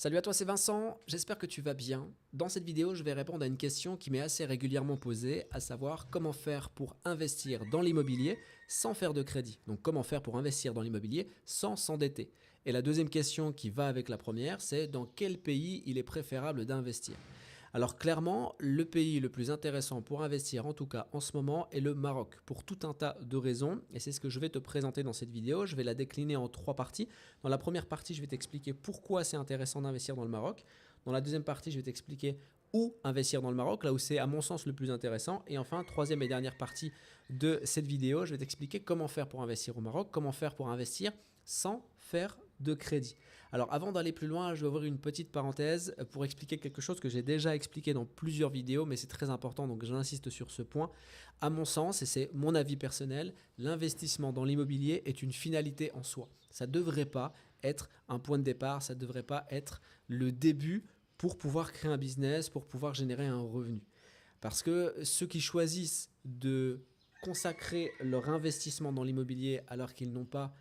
Salut à toi, c'est Vincent, j'espère que tu vas bien. Dans cette vidéo, je vais répondre à une question qui m'est assez régulièrement posée, à savoir comment faire pour investir dans l'immobilier sans faire de crédit. Donc comment faire pour investir dans l'immobilier sans s'endetter. Et la deuxième question qui va avec la première, c'est dans quel pays il est préférable d'investir. Alors clairement, le pays le plus intéressant pour investir, en tout cas en ce moment, est le Maroc, pour tout un tas de raisons, et c'est ce que je vais te présenter dans cette vidéo. Je vais la décliner en trois parties. Dans la première partie, je vais t'expliquer pourquoi c'est intéressant d'investir dans le Maroc. Dans la deuxième partie, je vais t'expliquer où investir dans le Maroc, là où c'est à mon sens le plus intéressant. Et enfin, troisième et dernière partie de cette vidéo, je vais t'expliquer comment faire pour investir au Maroc, comment faire pour investir sans faire de crédit. Alors avant d'aller plus loin, je vais ouvrir une petite parenthèse pour expliquer quelque chose que j'ai déjà expliqué dans plusieurs vidéos, mais c'est très important, donc j'insiste sur ce point. À mon sens, et c'est mon avis personnel, l'investissement dans l'immobilier est une finalité en soi. Ça ne devrait pas être un point de départ, ça ne devrait pas être le début pour pouvoir créer un business, pour pouvoir générer un revenu. Parce que ceux qui choisissent de consacrer leur investissement dans l'immobilier alors qu'ils n'ont pas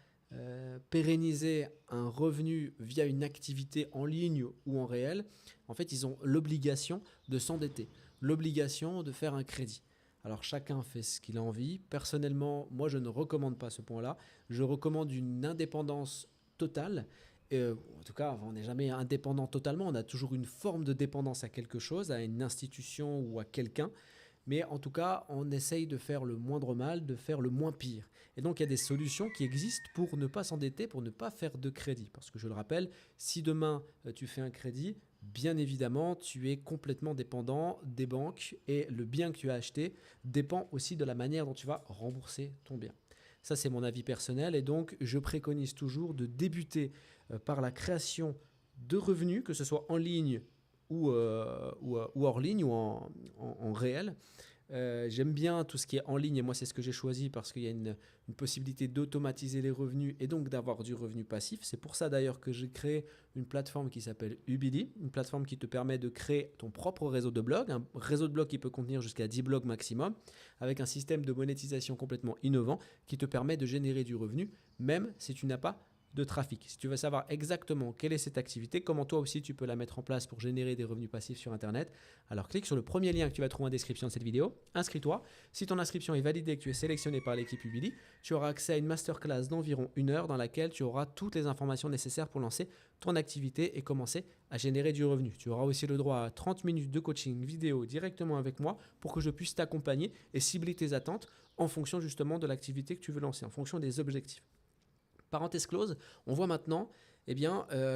pérennisé un revenu via une activité en ligne ou en réel, en fait, ils ont l'obligation de s'endetter, l'obligation de faire un crédit. Alors chacun fait ce qu'il a envie. Personnellement, moi je ne recommande pas ce point-là. Je recommande une indépendance totale. En tout cas, on n'est jamais indépendant totalement. On a toujours une forme de dépendance à quelque chose, à une institution ou à quelqu'un. Mais en tout cas, on essaye de faire le moindre mal, de faire le moins pire. Et donc, il y a des solutions qui existent pour ne pas s'endetter, pour ne pas faire de crédit. Parce que je le rappelle, si demain tu fais un crédit, bien évidemment, tu es complètement dépendant des banques et le bien que tu as acheté dépend aussi de la manière dont tu vas rembourser ton bien. Ça, c'est mon avis personnel et donc je préconise toujours de débuter par la création de revenus, que ce soit en ligne ou hors ligne ou en réel. J'aime bien tout ce qui est en ligne et moi c'est ce que j'ai choisi parce qu'il y a une possibilité d'automatiser les revenus et donc d'avoir du revenu passif. C'est pour ça d'ailleurs que j'ai créé une plateforme qui s'appelle Ubili, une plateforme qui te permet de créer ton propre réseau de blogs, un réseau de blogs qui peut contenir jusqu'à 10 blogs maximum, avec un système de monétisation complètement innovant qui te permet de générer du revenu même si tu n'as pas de trafic. Si tu veux savoir exactement quelle est cette activité, comment toi aussi tu peux la mettre en place pour générer des revenus passifs sur Internet, alors clique sur le premier lien que tu vas trouver en description de cette vidéo, inscris-toi. Si ton inscription est validée et que tu es sélectionné par l'équipe Ubili, tu auras accès à une masterclass d'environ 1 heure dans laquelle tu auras toutes les informations nécessaires pour lancer ton activité et commencer à générer du revenu. Tu auras aussi le droit à 30 minutes de coaching vidéo directement avec moi pour que je puisse t'accompagner et cibler tes attentes en fonction justement de l'activité que tu veux lancer, en fonction des objectifs. Parenthèse close, on voit maintenant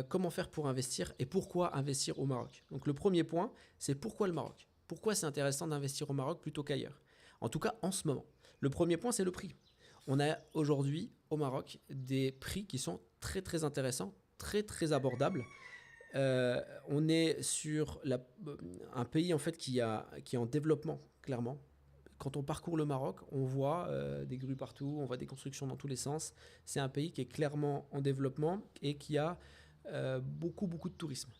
comment faire pour investir et pourquoi investir au Maroc. Donc le premier point, c'est pourquoi le Maroc. Pourquoi c'est intéressant d'investir au Maroc plutôt qu'ailleurs. En tout cas, en ce moment. Le premier point, c'est le prix. On a aujourd'hui au Maroc des prix qui sont très très intéressants, très très abordables. On est sur un pays en fait qui est en développement, clairement. Quand on parcourt le Maroc, on voit des grues partout, on voit des constructions dans tous les sens. C'est un pays qui est clairement en développement et qui a beaucoup de tourisme.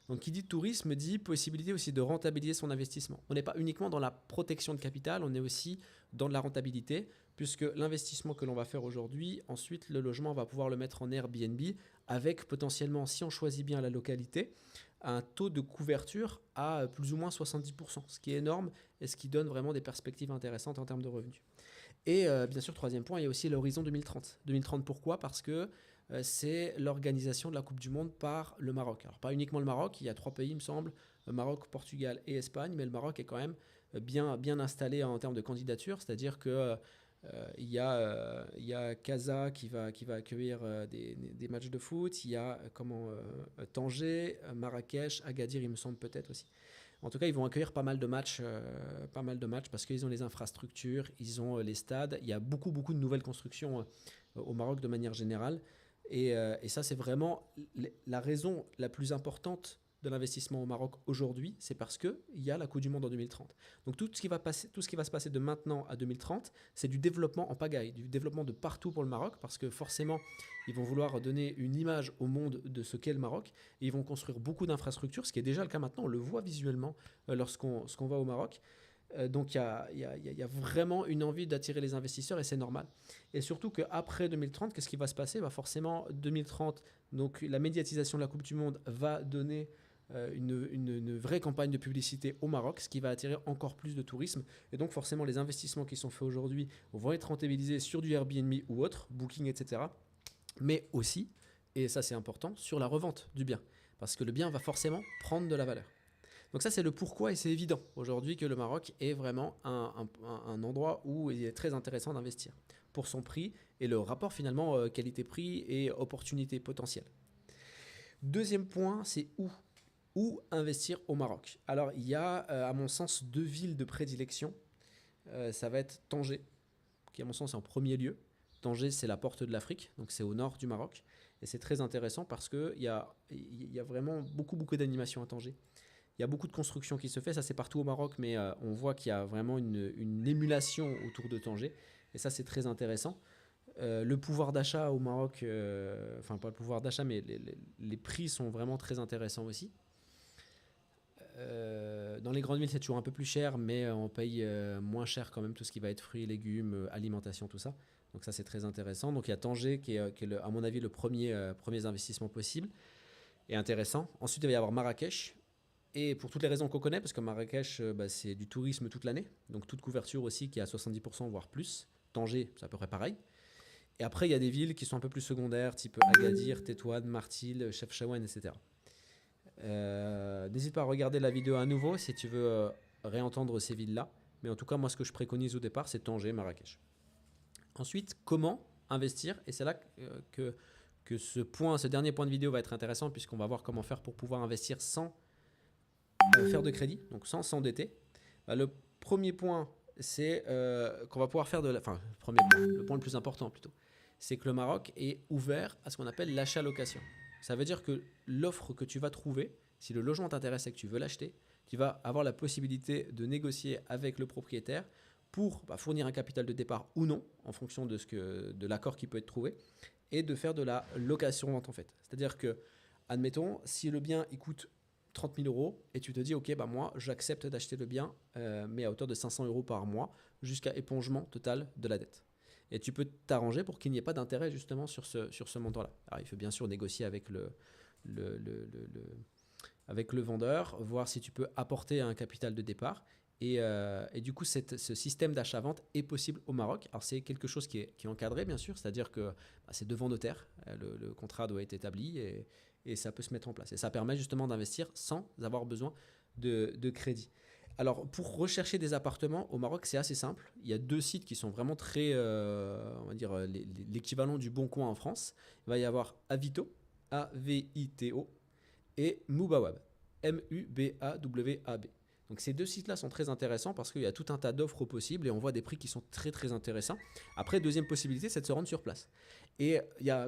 Donc qui dit tourisme dit possibilité aussi de rentabiliser son investissement. On n'est pas uniquement dans la protection de capital, on est aussi dans de la rentabilité, puisque l'investissement que l'on va faire aujourd'hui, ensuite le logement, on va pouvoir le mettre en Airbnb avec potentiellement, si on choisit bien la localité, un taux de couverture à plus ou moins 70%, ce qui est énorme et ce qui donne vraiment des perspectives intéressantes en termes de revenus. Et bien sûr, troisième point, il y a aussi l'horizon 2030. 2030, pourquoi? Parce que c'est l'organisation de la Coupe du Monde par le Maroc. Alors pas uniquement le Maroc, il y a 3 pays, il me semble, Maroc, Portugal et Espagne, mais le Maroc est quand même bien installé en termes de candidature, c'est-à-dire que il y a Casa qui va accueillir des matchs de foot, il y a Tanger, Marrakech, Agadir, il me semble peut-être aussi. En tout cas, ils vont accueillir pas mal de matchs parce qu'ils ont les infrastructures, ils ont les stades. Il y a beaucoup de nouvelles constructions au Maroc de manière générale. Et ça, c'est vraiment la raison la plus importante de l'investissement au Maroc aujourd'hui, c'est parce qu'il y a la Coupe du Monde en 2030. Donc tout ce qui va se passer de maintenant à 2030, c'est du développement en pagaille, du développement de partout pour le Maroc, parce que forcément, ils vont vouloir donner une image au monde de ce qu'est le Maroc, et ils vont construire beaucoup d'infrastructures, ce qui est déjà le cas maintenant, on le voit visuellement lorsqu'on va au Maroc. Donc il y a vraiment une envie d'attirer les investisseurs et c'est normal. Et surtout qu'après 2030, qu'est-ce qui va se passer? Forcément, 2030, donc la médiatisation de la Coupe du Monde va donner une vraie campagne de publicité au Maroc, ce qui va attirer encore plus de tourisme. Et donc forcément, les investissements qui sont faits aujourd'hui vont être rentabilisés sur du Airbnb ou autre, Booking, etc. Mais aussi, et ça c'est important, sur la revente du bien. Parce que le bien va forcément prendre de la valeur. Donc ça c'est le pourquoi et c'est évident aujourd'hui que le Maroc est vraiment un endroit où il est très intéressant d'investir pour son prix et le rapport finalement qualité-prix et opportunité potentielle. Deuxième point, c'est où investir au Maroc. Alors il y a à mon sens 2 villes de prédilection. Ça va être Tanger, qui à mon sens est en premier lieu. Tanger c'est la porte de l'Afrique, donc c'est au nord du Maroc. Et c'est très intéressant parce qu'il y a vraiment beaucoup d'animation à Tanger. Il y a beaucoup de construction qui se fait, ça c'est partout au Maroc, mais on voit qu'il y a vraiment une émulation autour de Tanger. Et ça c'est très intéressant. Le pouvoir d'achat au Maroc, enfin pas le pouvoir d'achat, mais les prix sont vraiment très intéressants aussi. Dans les grandes villes c'est toujours un peu plus cher, mais on paye moins cher quand même tout ce qui va être fruits, légumes, alimentation, tout ça. Donc ça c'est très intéressant. Donc il y a Tanger qui est à mon avis le premier investissement possible et intéressant. Ensuite il va y avoir Marrakech. Et pour toutes les raisons qu'on connaît, parce que Marrakech, c'est du tourisme toute l'année, donc toute couverture aussi qui est à 70%, voire plus. Tanger, c'est à peu près pareil. Et après, il y a des villes qui sont un peu plus secondaires, type Agadir, Tétouan, Martil, Chefchaouen, etc. N'hésite pas à regarder la vidéo à nouveau si tu veux réentendre ces villes-là. Mais en tout cas, moi, ce que je préconise au départ, c'est Tanger, Marrakech. Ensuite, comment investir? Et c'est là que ce dernier point de vidéo va être intéressant, puisqu'on va voir comment faire pour pouvoir investir sans faire de crédit, donc sans s'endetter. Le premier point, c'est qu'on va pouvoir faire de la... Enfin, le point le plus important plutôt, c'est que le Maroc est ouvert à ce qu'on appelle l'achat-location. Ça veut dire que l'offre que tu vas trouver, si le logement t'intéresse et que tu veux l'acheter, tu vas avoir la possibilité de négocier avec le propriétaire pour fournir un capital de départ ou non, en fonction de l'accord qui peut être trouvé, et de faire de la location-vente en fait. C'est-à-dire que, admettons, si le bien il coûte 30 000 euros et tu te dis ok moi j'accepte d'acheter le bien mais à hauteur de 500 euros par mois jusqu'à épongement total de la dette, et tu peux t'arranger pour qu'il n'y ait pas d'intérêt justement sur ce montant là. Alors il faut bien sûr négocier avec avec le vendeur, voir si tu peux apporter un capital de départ et du coup ce système d'achat-vente est possible au Maroc. Alors c'est quelque chose qui est encadré bien sûr, c'est-à-dire que c'est devant notaire, le contrat doit être établi et ça peut se mettre en place. Et ça permet justement d'investir sans avoir besoin de crédit. Alors, pour rechercher des appartements au Maroc, c'est assez simple. Il y a 2 sites qui sont vraiment très, on va dire, l'équivalent du Bon Coin en France. Il va y avoir Avito, A-V-I-T-O, et Mubawab, M-U-B-A-W-A-B. Donc ces 2 sites-là sont très intéressants parce qu'il y a tout un tas d'offres possibles et on voit des prix qui sont très très intéressants. Après, deuxième possibilité, c'est de se rendre sur place. Et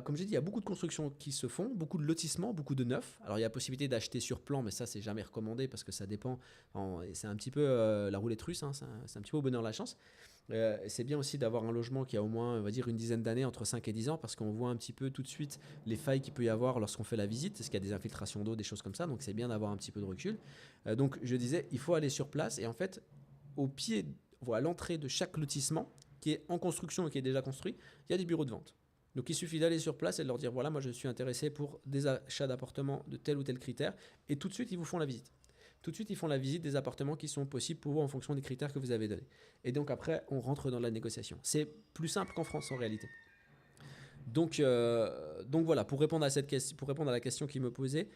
comme j'ai dit, il y a beaucoup de constructions qui se font, beaucoup de lotissements, beaucoup de neufs. Alors il y a la possibilité d'acheter sur plan, mais ça c'est jamais recommandé parce que ça dépend. C'est un petit peu la roulette russe, hein, c'est un petit peu au bonheur la chance. C'est bien aussi d'avoir un logement qui a au moins, on va dire, une dizaine d'années, entre 5 et 10 ans, parce qu'on voit un petit peu tout de suite les failles qu'il peut y avoir lorsqu'on fait la visite, parce qu'il y a des infiltrations d'eau, des choses comme ça, donc c'est bien d'avoir un petit peu de recul. Donc je disais, il faut aller sur place, et en fait, au pied, à l'entrée de chaque lotissement, qui est en construction et qui est déjà construit, il y a des bureaux de vente. Donc il suffit d'aller sur place et de leur dire, voilà, moi je suis intéressé pour des achats d'appartements de tel ou tel critère, et tout de suite, ils vous font la visite. Tout de suite, ils font la visite des appartements qui sont possibles pour vous en fonction des critères que vous avez donnés. Et donc après, on rentre dans la négociation. C'est plus simple qu'en France en réalité. Donc voilà, pour répondre à la question qui me posait,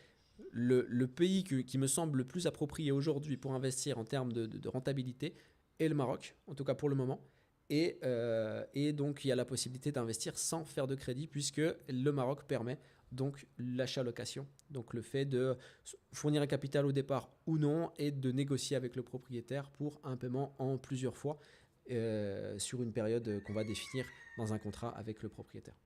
le pays qui me semble le plus approprié aujourd'hui pour investir en termes de rentabilité est le Maroc, en tout cas pour le moment. Et donc il y a la possibilité d'investir sans faire de crédit puisque le Maroc permet donc l'achat-location, donc le fait de fournir un capital au départ ou non et de négocier avec le propriétaire pour un paiement en plusieurs fois sur une période qu'on va définir dans un contrat avec le propriétaire.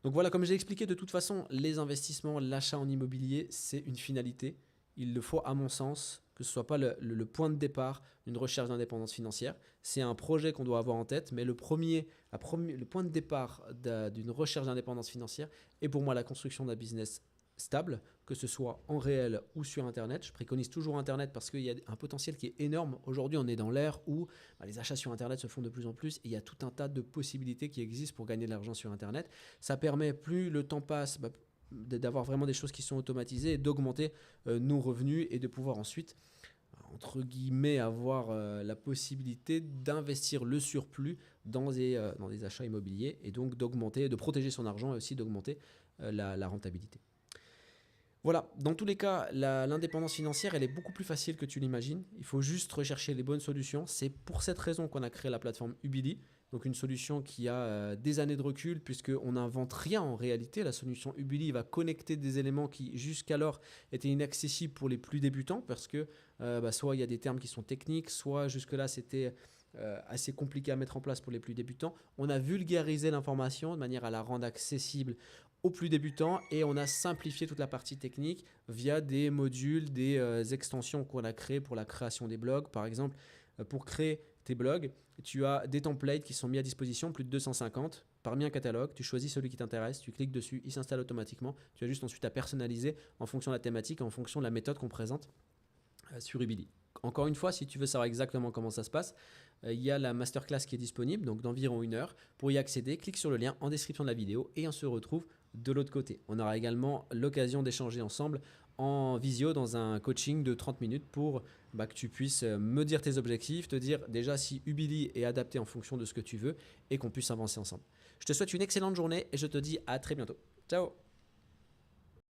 Donc voilà, comme j'ai expliqué, de toute façon, les investissements, l'achat en immobilier, c'est une finalité. Il le faut à mon sens, que ce ne soit pas le point de départ d'une recherche d'indépendance financière. C'est un projet qu'on doit avoir en tête, mais le point de départ d'une recherche d'indépendance financière est pour moi la construction d'un business stable, que ce soit en réel ou sur Internet. Je préconise toujours Internet parce qu'il y a un potentiel qui est énorme. Aujourd'hui, on est dans l'ère où les achats sur Internet se font de plus en plus et il y a tout un tas de possibilités qui existent pour gagner de l'argent sur Internet. Ça permet, plus le temps passe, d'avoir vraiment des choses qui sont automatisées et d'augmenter nos revenus et de pouvoir ensuite, entre guillemets, avoir la possibilité d'investir le surplus dans des achats immobiliers et donc d'augmenter, de protéger son argent et aussi d'augmenter la rentabilité. Voilà, dans tous les cas, l'indépendance financière, elle est beaucoup plus facile que tu l'imagines. Il faut juste rechercher les bonnes solutions. C'est pour cette raison qu'on a créé la plateforme Ubili. Donc une solution qui a des années de recul puisqu'on n'invente rien en réalité. La solution Ubili va connecter des éléments qui jusqu'alors étaient inaccessibles pour les plus débutants parce que soit il y a des termes qui sont techniques, soit jusque-là c'était assez compliqué à mettre en place pour les plus débutants. On a vulgarisé l'information de manière à la rendre accessible aux plus débutants et on a simplifié toute la partie technique via des modules, des extensions qu'on a créées pour la création des blogs. Par exemple, pour créer tes blogs, tu as des templates qui sont mis à disposition, plus de 250, parmi un catalogue. Tu choisis celui qui t'intéresse, tu cliques dessus, il s'installe automatiquement. Tu as juste ensuite à personnaliser en fonction de la thématique, en fonction de la méthode qu'on présente sur Ubili. Encore une fois, si tu veux savoir exactement comment ça se passe, il y a la masterclass qui est disponible, donc d'environ 1 heure. Pour y accéder, clique sur le lien en description de la vidéo et on se retrouve de l'autre côté. On aura également l'occasion d'échanger ensemble en visio dans un coaching de 30 minutes pour que tu puisses me dire tes objectifs, te dire déjà si Ubili est adapté en fonction de ce que tu veux et qu'on puisse avancer ensemble. Je te souhaite une excellente journée et je te dis à très bientôt. Ciao!